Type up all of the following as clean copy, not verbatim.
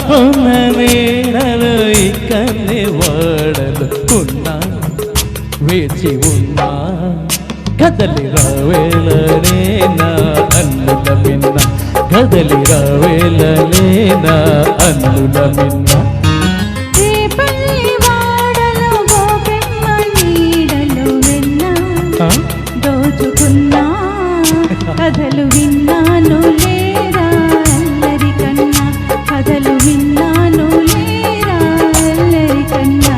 పొన్న నీడలు ఇక్కడే వాడలు ఉన్నా వేచి ఉన్నా కదలి రావేలనే నా అన్నుల మిన్న కదలి రావేలనే నా అన్నుల మిన్న దోచుకున్నా కథలు విన్నాను లేరా అల్లరి కన్నా కథలు విన్నాను లేరా అల్లరి కన్నా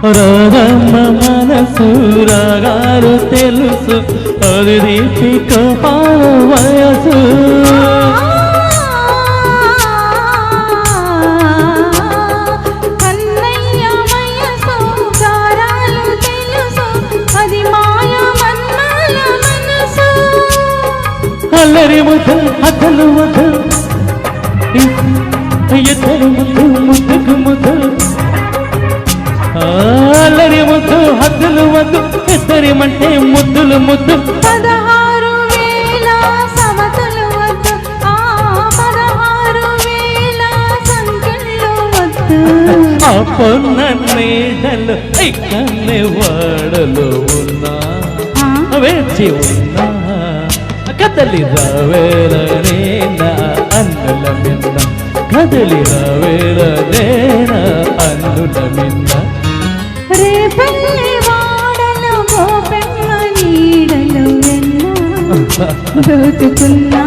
రాగమ్మ మనసు రాగాలు తెలుసు అది దీపిక పాల వయసు కన్నయ్య వయసు గారాలు తెలుసు అది మాయ మన్మల మనసు అల్లరి ముద్దు అతలు ముద్దు ఇద్దరు ముద్దు ముద్దుకు ముద్దు అల్లరి ముద్దు హద్దులు వద్దు ఇద్దరిమంటే ముద్దులు ముద్దు 16,000 సమతులు వద్దు 16,000 సంఖ్యలు వద్దు ఆ పొన్న నీడలు ఇక్కడే వాడలు ఉన్నా వేచి ఉన్నా కదలి రావేలనే నా అన్నుల మిన్న కదలి రావేలనే నా అన్నుల మిన్న రేపల్లి వాడలు గోపెమ్మ నీడలు వెన్నా దోచుకున్నా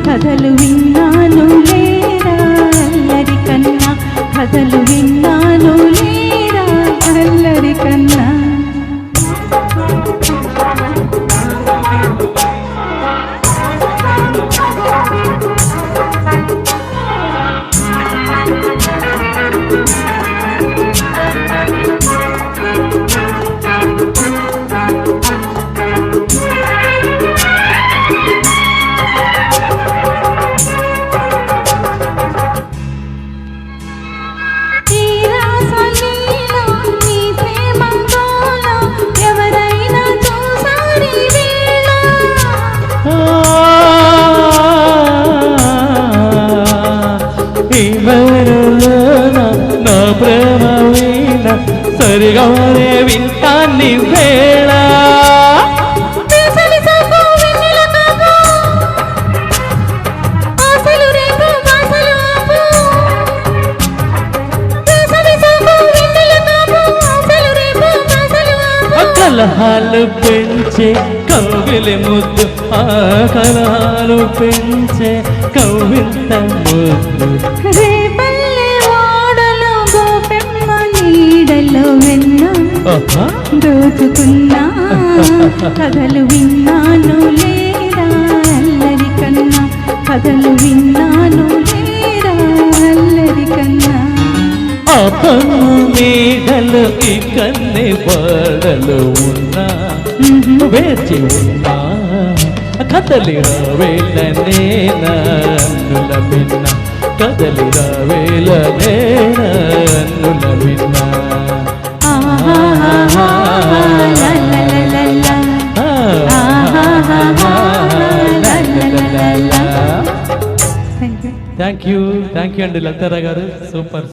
కథలు విన్నాను లేరా అల్లరి కన్నా కథలు విన్నాను లేరా అల్లరి కన్నా నా ప్రేమ వీణ సరిగానే వింటాన్ని వేళ కలహాలు పెంచే కవిలి ముద్దు ఆ కలహాలు పెంచే కవింత ముద్దు రేపల్లి వాడలు గోపెమ్మ నీడలో వెన్నా దోచుకున్నా కథలు విన్నాను లేరా అల్లరి కన్నా కథలు విన్నాను లేరా అల్లరి కన్నా ఆ పొన్న నీడలు ఇక్కడే వాడలు ఉన్నా వేచి ఉన్నా కదలి రావేలనే నా అన్నుల మిన్న కదలి రావేలనే నా అన్నుల మిన్న థ్యాంక్ యూ అండి లతారా గారు సూపర్.